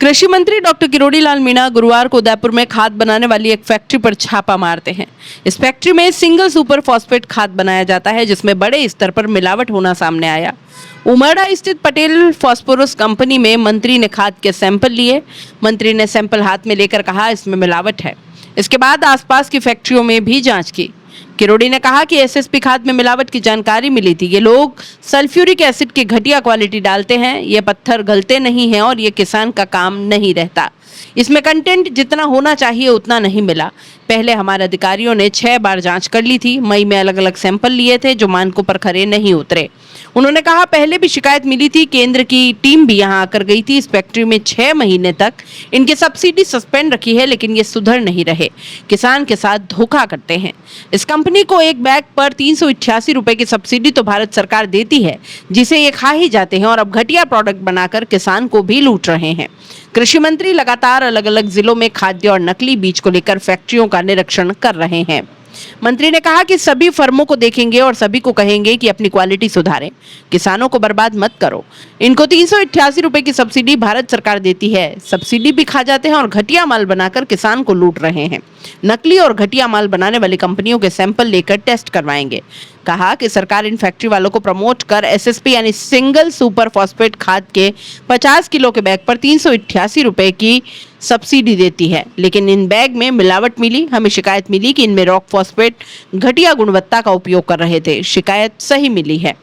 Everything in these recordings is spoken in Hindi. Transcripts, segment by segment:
कृषि मंत्री डॉक्टर किरोड़ी लाल मीणा गुरुवार को उदयपुर में खाद बनाने वाली एक फैक्ट्री पर छापा मारते हैं। इस फैक्ट्री में सिंगल सुपर फॉस्फेट खाद बनाया जाता है, जिसमें बड़े स्तर पर मिलावट होना सामने आया। उमरड़ा स्थित पटेल फॉस्फोरस कंपनी में मंत्री ने खाद के सैंपल लिए। मंत्री ने सैंपल हाथ में लेकर कहा, इसमें मिलावट है। इसके बाद आसपास की फैक्ट्रियों में भी जांच की। किरोड़ी ने कहा कि एसएसपी खाद में मिलावट की जानकारी मिली थी। ये लोग सल्फ्यूरिक एसिड की घटिया क्वालिटी डालते हैं, ये पत्थर गलते नहीं हैं और ये किसान का काम नहीं रहता। इसमें कंटेंट जितना होना चाहिए उतना नहीं मिला। पहले हमारे अधिकारियों ने 6 बार जांच कर ली थी। मई में अलग अलग सैंपल लिए थे जो मानकों पर खरे नहीं उतरे। उन्होंने कहा, पहले भी शिकायत मिली थी, केंद्र की टीम भी यहां आकर गई थी। इस फैक्ट्री में 6 महीने तक इनकी सब्सिडी सस्पेंड रखी है, लेकिन ये सुधर नहीं रहे, किसान के साथ धोखा करते हैं। इस कंपनी को एक बैग पर 388 रुपए की सब्सिडी तो भारत सरकार देती है, जिसे ये खा ही जाते हैं और अब घटिया प्रोडक्ट बनाकर किसान को भी लूट रहे हैं। कृषि मंत्री लगातार अलग अलग जिलों में खाद्य और नकली बीज को लेकर फैक्ट्रियों का निरीक्षण कर रहे हैं। मंत्री ने कहा कि सभी फर्मों को देखेंगे और सभी को कहेंगे कि अपनी क्वालिटी सुधारें, किसानों को बर्बाद मत करो। इनको 388 रुपए की सब्सिडी भारत सरकार देती है, सब्सिडी भी खा जाते हैं और घटिया माल बनाकर किसान को लूट रहे हैं। नकली और घटिया माल बनाने वाली कंपनियों के सैंपल लेकर टेस्ट करवाएंगे। कहा कि सरकार इन फैक्ट्री वालों को प्रमोट कर एसएसपी यानी सिंगल सुपर फॉस्फेट खाद के 50 किलो के बैग पर 388 रुपए की सब्सिडी देती है, लेकिन इन बैग में मिलावट मिली। हमें शिकायत मिली कि इनमें रॉक फॉस्फेट घटिया गुणवत्ता का उपयोग कर रहे थे। शिकायत सही मिली है।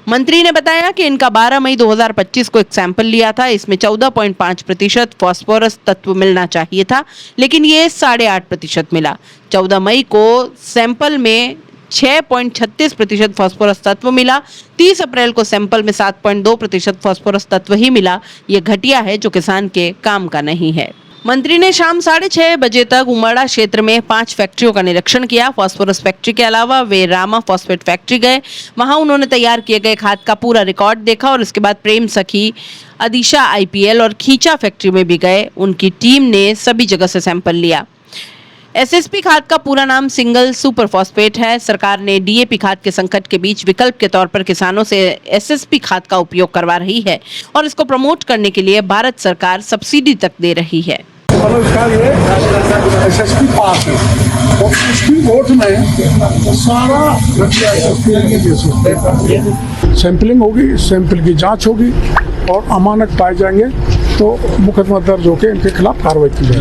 मंत्री ने बताया कि इनका 12 मई 2025 को एक सैंपल लिया था। इसमें 14.5% फॉस्फोरस तत्व मिलना चाहिए था, लेकिन ये 8.5% मिला। 14 मई को सैंपल में 6.36% फॉस्फोरस तत्व मिला। 30 अप्रैल को सैंपल में 7.2% फॉस्फोरस तत्व ही मिला। ये घटिया है, जो किसान के काम का नहीं है। मंत्री ने शाम 6:30 बजे तक उमरड़ा क्षेत्र में 5 फैक्ट्रियों का निरीक्षण किया। फॉस्फोरस फैक्ट्री के अलावा वे रामा फॉस्फेट फैक्ट्री गए। वहां उन्होंने तैयार किए गए खाद का पूरा रिकॉर्ड देखा और इसके बाद प्रेम सखी, अदिशा आईपीएल और खींचा फैक्ट्री में भी गए। उनकी टीम ने सभी जगह से सैंपल लिया। एसएसपी खाद का पूरा नाम सिंगल सुपर फॉस्फेट है। सरकार ने डीएपी खाद के संकट के बीच विकल्प के तौर पर किसानों से एसएसपी खाद का उपयोग करवा रही है और इसको प्रमोट करने के लिए भारत सरकार सब्सिडी तक दे रही है। इसका ये एसएसपी पास है और उसकी वोट में सारा सैंपलिंग होगी, सैंपल की जांच होगी और अमानक पाए जाएंगे तो मुकदमा दर्ज होकर इनके खिलाफ कार्रवाई की जाएगी।